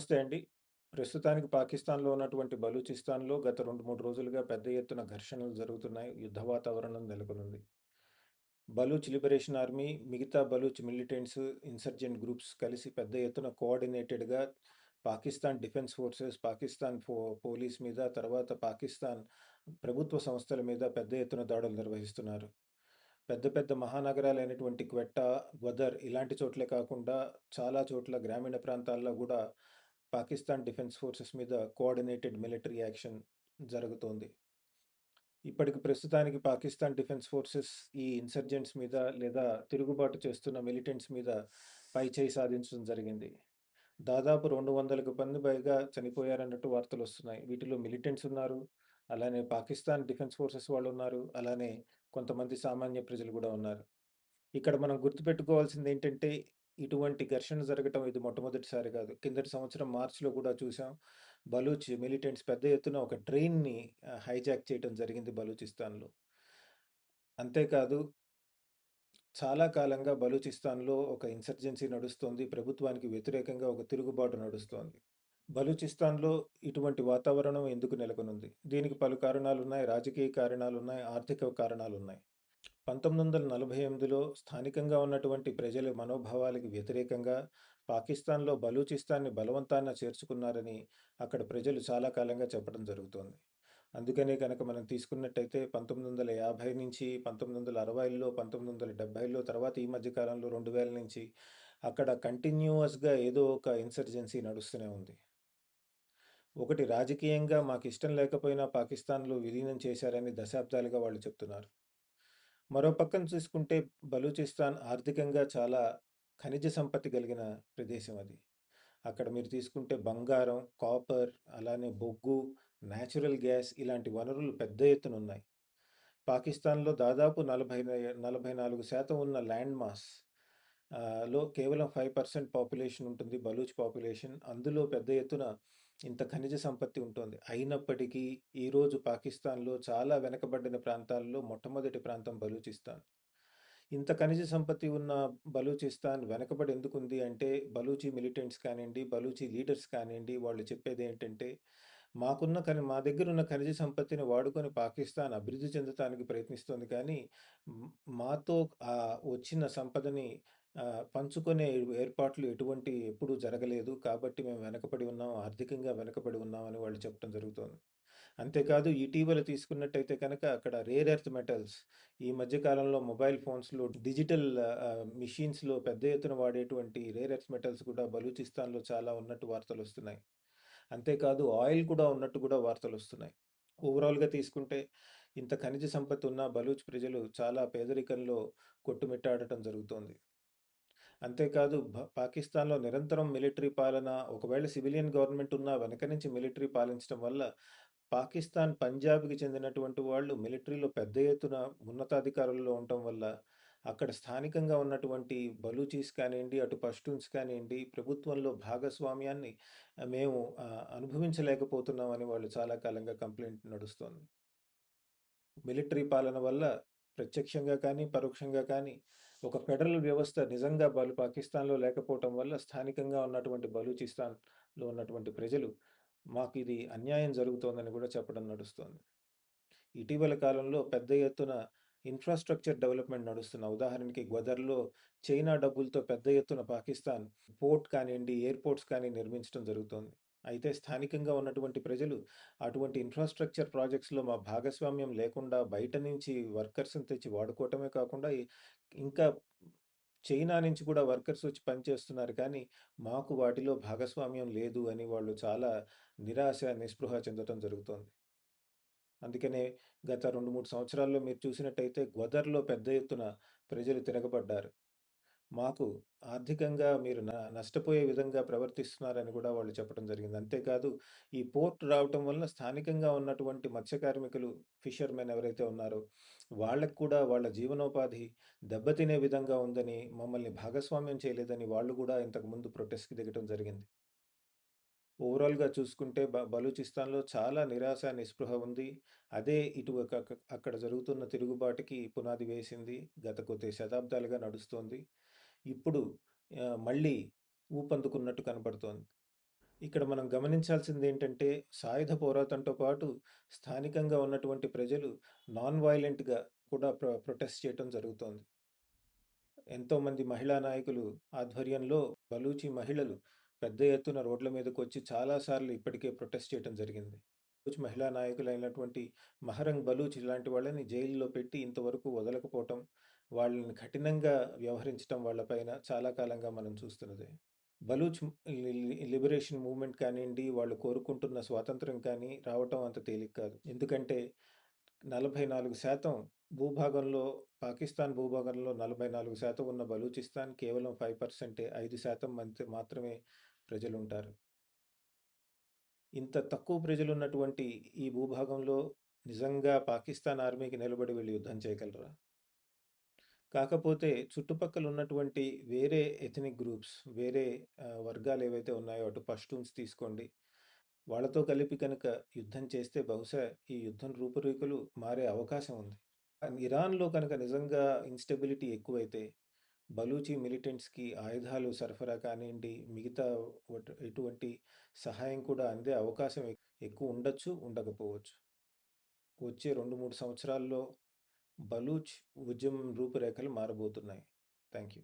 నమస్తే అండి. ప్రస్తుతానికి పాకిస్తాన్‌లో ఉన్నటువంటి బలూచిస్తాన్‌లో గత 2, 3 రోజులుగా పెద్ద ఎత్తున ఘర్షణలు జరుగుతున్నాయి. యుద్ధ వాతావరణం నెలకొనుంది. బలూచ్ లిబరేషన్ ఆర్మీ, మిగతా బలూచ్ మిలిటెంట్స్, ఇన్సర్జెంట్ గ్రూప్స్ కలిసి పెద్ద ఎత్తున కోఆర్డినేటెడ్‌గా Pakistan defence forces, Pakistan police మీద, తర్వాత పాకిస్తాన్ ప్రభుత్వ సంస్థల మీద పెద్ద ఎత్తున దాడులు నిర్వహిస్తున్నారు. పెద్ద పెద్ద మహానగరాలైనటువంటి క్వెట్టా, గ్వదర్ ఇలాంటి చోట్లే కాకుండా చాలా చోట్ల గ్రామీణ ప్రాంతాల్లో గూడా పాకిస్తాన్ డిఫెన్స్ ఫోర్సెస్ మీద కోఆర్డినేటెడ్ మిలిటరీ యాక్షన్ జరుగుతోంది. ఇప్పటికి ప్రస్తుతానికి పాకిస్తాన్ డిఫెన్స్ ఫోర్సెస్ ఈ ఇన్సర్జెంట్స్ మీద లేదా తిరుగుబాటు చేస్తున్న మిలిటెంట్స్ మీద పైచేయి సాధించడం జరిగింది. దాదాపు 200కు పైగా చనిపోయారన్నట్టు వార్తలొస్తున్నాయి. వీటిలో మిలిటెంట్స్ ఉన్నారు. అలానే పాకిస్తాన్ డిఫెన్స్ ఫోర్సెస్ వాళ్ళున్నారు. అలానే కొంతమంది సామాన్య ప్రజలు గూడా ఉన్నారు. ఇక్కడ మనం గుర్తుపెట్టుకోవాల్సిందేంటంటే, ఇటువంటి ఘర్షణ జరగటం ఇది మొట్టమొదటిసారి కాదు. కిందటి సంవత్సరం మార్చ్‌లో కూడా చూసాం. బలూచ్ మిలిటెంట్స్ పెద్ద ఎత్తున ఒక ట్రైన్‌ని హైజాక్ చేయటం జరిగింది బలూచిస్తాన్‌లో. అంతేకాదు చాలా కాలంగా బలూచిస్తాన్‌లో ఒక ఇన్సర్జెన్సీ నడుస్తోంది. ప్రభుత్వానికి వ్యతిరేకంగా ఒక తిరుగుబాటు నడుస్తోంది. బలూచిస్తాన్‌లో ఇటువంటి వాతావరణం ఎందుకు నెలకొనుంది? దీనికి పలు కారణాలున్నాయి. రాజకీయ కారణాలున్నాయి. ఆర్థిక కారణాలున్నాయి. 1948లో స్థానికంగా ఉన్నటువంటి ప్రజల మనోభావాలకు వ్యతిరేకంగా పాకిస్తాన్‌లో బలూచిస్తాన్‌ని బలవంతాన చేర్చుకున్నారని అక్కడ ప్రజలు చాలా కాలంగా చెప్పడం జరుగుతోంది. అందుకనే గనక మనం తీసుకున్నట్టయితే 1950 నుంచి 1960ల్లో, 1970ల్లో తర్వాత ఈ మధ్య కాలంలో 2000 నుంచి అక్కడ కంటిన్యూయస్‌గా ఏదో ఒక ఇన్సర్జెన్సీ నడుస్తూనే ఉంది. ఒకటి రాజకీయంగా మాకిష్టం లేకపోయినా పాకిస్తాన్‌లో విలీనం చేశారని దశాబ్దాలుగా వాళ్ళు చెప్తున్నారు. మరో పక్కన చూసుకుంటే బలూచిస్తాన్ ఆర్థికంగా చాలా ఖనిజ సంపత్తి కలిగిన ప్రదేశం అది. అక్కడ మీరు తీసుకుంటే బంగారం, కాపర్, అలానే బొగ్గు, నేచురల్ గ్యాస్ ఇలాంటి వనరులు పెద్ద ఎత్తున ఉన్నాయి. పాకిస్తాన్‌లో దాదాపు 44% ఉన్న ల్యాండ్ మాస్ లో కేవలం 5% పాపులేషన్ ఉంటుంది. బలూచ్ పాపులేషన్. అందులో పెద్ద ఎత్తున ఇంత ఖనిజ సంపత్తి ఉంటుంది. అయినప్పటికీ ఈరోజు పాకిస్తాన్‌లో చాలా వెనకబడిన ప్రాంతాల్లో మొట్టమొదటి ప్రాంతం బలూచిస్తాన్. ఇంత ఖనిజ సంపత్తి ఉన్న బలూచిస్తాన్ వెనకబడి ఎందుకుంది అంటే, బలూచి మిలిటెంట్స్ కానియండి, బలూచి లీడర్స్ కానియండి, వాళ్ళు చెప్పేదేంటంటే, మా దగ్గరున్న ఖనిజ సంపత్తిని వాడుకొని పాకిస్తాన్ అభివృద్ధి చెందటానికి ప్రయత్నిస్తోంది కానీ, హ్మ్, మాతో వచ్చిన సంపదని పంచుకునే ఏర్పాట్లు ఎప్పుడూ జరగలేదు. కాబట్టి మేము వెనకబడి ఉన్నాం, ఆర్థికంగా వెనకబడి ఉన్నామని వాళ్ళు చెప్పడం జరుగుతోంది. అంతేకాదు ఇటీవల తీసుకున్నట్టయితే కనుక అక్కడ రేర్ ఎర్త్ మెటల్స్ ఈ మధ్య కాలంలో మొబైల్ ఫోన్స్‌లో, డిజిటల్ మెషిన్స్‌లో పెద్ద ఎత్తున వాడేటువంటి రేర్ ఎర్త్ మెటల్స్ కూడా బలూచిస్తాన్‌లో చాలా ఉన్నట్టు వార్తలొస్తున్నాయి. అంతేకాదు ఆయిల్ కూడా ఉన్నట్టు కూడా వార్తలొస్తున్నాయి. ఓవరాల్‌గా తీసుకుంటే ఇంత ఖనిజ సంపత్తి ఉన్న బలూచ్ ప్రజలు చాలా పేదరికంలో కొట్టుమిట్టాడటం జరుగుతోంది. అంతేకాదు పాకిస్తాన్‌లో నిరంతరం మిలిటరీ పాలన, ఒకవేళ సివిలియన్ గవర్నమెంట్ ఉన్నా వెనక నుంచి మిలిటరీ పాలించటం వల్ల పాకిస్తాన్ పంజాబ్‌కి చెందినటువంటి వాళ్ళు మిలిటరీలో పెద్ద ఎత్తున ఉన్నతాధికారుల్లో ఉండటం వల్ల అక్కడ స్థానికంగా ఉన్నటువంటి బలూచీస్ కానియండి, అటు పష్తూన్స్ కానియండి, ప్రభుత్వంలో భాగస్వామ్యాన్ని మేము అనుభవించలేకపోతున్నామని వాళ్ళు చాలా కాలంగా కంప్లెయింట్ నడుస్తోంది. మిలిటరీ పాలన వల్ల ప్రత్యక్షంగా కానీ, పరోక్షంగా కానీ ఒక ఫెడరల్ వ్యవస్థ నిజంగా పాకిస్తాన్‌లో లేకపోవటం వల్ల స్థానికంగా ఉన్నటువంటి బలూచిస్తాన్‌లో ఉన్నటువంటి ప్రజలు మాకిది అన్యాయం జరుగుతోందని కూడా చెప్పడం నడుస్తోంది. ఇటీవల కాలంలో పెద్ద ఎత్తున ఇన్‌ఫ్రాస్ట్రక్చర్ డెవలప్‌మెంట్ నడుస్తున్న ఉదాహరణకి గ్వదర్‌లో చైనా డబ్బులతో పెద్ద ఎత్తున పాకిస్తాన్ పోర్ట్ కానియండి, ఎయిర్‌పోర్ట్స్ కానీ నిర్మించడం జరుగుతోంది. అయితే స్థానికంగా ఉన్నటువంటి ప్రజలు అటువంటి ఇన్‌ఫ్రాస్ట్రక్చర్ ప్రాజెక్ట్స్‌లో మా భాగస్వామ్యం లేకుండా బయట నుంచి వర్కర్స్‌ని తెచ్చి వాడుకోవటమే కాకుండా ఇంకా చైనా నుంచి కూడా వర్కర్స్ వచ్చి పనిచేస్తున్నారు కానీ, మాకు వాటిలో భాగస్వామ్యం లేదు అని వాళ్ళు చాలా నిరాశ, నిస్పృహ చెందటం జరుగుతోంది. అందుకనే గత 2, 3 సంవత్సరాల్లో మీరు చూసినట్టయితే గ్వదర్‌లో పెద్ద ఎత్తున ప్రజలు తిరగబడ్డారు. మాకు ఆర్థికంగా మీరు నష్టపోయే విధంగా ప్రవర్తిస్తున్నారని కూడా వాళ్ళు చెప్పడం జరిగింది. అంతేకాదు ఈ పోర్ట్ రావటం వలన స్థానికంగా ఉన్నటువంటి మత్స్య కార్మికులు, ఫిషర్‌మెన్ ఎవరైతే ఉన్నారో వాళ్ళకి కూడా వాళ్ళ జీవనోపాధి దెబ్బతినే విధంగా ఉందని, మమ్మల్ని భాగస్వామ్యం చేయలేదని వాళ్ళు కూడా ఇంతకుముందు ప్రొటెస్ట్‌కి దిగటం జరిగింది. ఓవరాల్‌గా చూసుకుంటే బలూచిస్తాన్‌లో చాలా నిరాశ, నిస్పృహ ఉంది. అదే ఇటు అక్కడ జరుగుతున్న తిరుగుబాటుకి పునాది వేసింది. గత కొద్ది శతాబ్దాలుగా నడుస్తోంది. ఇప్పుడు మళ్ళీ ఊపందుకున్నట్టు కనపడుతోంది. ఇక్కడ మనం గమనించాల్సిందేంటంటే, సాయుధ పోరాటంతో పాటు స్థానికంగా ఉన్నటువంటి ప్రజలు నాన్ వయలెంట్‌గా కూడా ప్రొటెస్ట్ చేయటం జరుగుతోంది. ఎంతోమంది మహిళా నాయకులు ఆధ్వర్యంలో బలూచి మహిళలు పెద్ద ఎత్తున రోడ్ల మీదకొచ్చి చాలా సార్లు ఇప్పటికే ప్రొటెస్ట్ చేయటం జరిగింది. మహిళా నాయకులైనటువంటి మహరంగ్ బలూచ్ ఇలాంటి వాళ్ళని జైలులో పెట్టి ఇంతవరకు వదలకపోవటం, వాళ్ళని కఠినంగా వ్యవహరించటం వాళ్ళపైన చాలా కాలంగా మనం చూస్తున్నదే. బలూచ్ లిబరేషన్ మూవ్‌మెంట్ కానియండి, వాళ్ళు కోరుకుంటున్న స్వాతంత్రం కానీ రావటం అంత తేలిక కాదు. ఎందుకంటే 44% భూభాగంలో పాకిస్తాన్ భూభాగంలో 44% ఉన్న బలూచిస్తాన్ కేవలం 5%, 5% మాత్రమే ప్రజలుంటారు. ఇంత తక్కువ ప్రజలున్నటువంటి ఈ భూభాగంలో నిజంగా పాకిస్తాన్ ఆర్మీకి నిలబడి వెళ్లి యుద్ధం చేయగలరా? కాకపోతే చుట్టుపక్కల ఉన్నటువంటి వేరే ఎథనిక్ గ్రూప్స్, వేరే వర్గాలు ఏవైతే ఉన్నాయో అటు పష్తూన్స్ తీసుకోండి. వాళ్ళతో కలిపి కనుక యుద్ధం చేస్తే బహుశా ఈ యుద్ధం రూపురేఖలు మారే అవకాశం ఉంది. ఇరాన్‌లో కనుక నిజంగా ఇన్‌స్టెబిలిటీ ఎక్కువైతే బలూచి మిలిటెంట్స్‌కి ఆయుధాలు సరఫరా కానియండి, మిగతా ఎటువంటి సహాయం కూడా అందే అవకాశం ఎక్కువ ఉండొచ్చు, ఉండకపోవచ్చు. వచ్చే 2, 3 సంవత్సరాల్లో బలూచ్ ఉద్యమం రూపురేఖలు మారబోతున్నాయి. Thank you.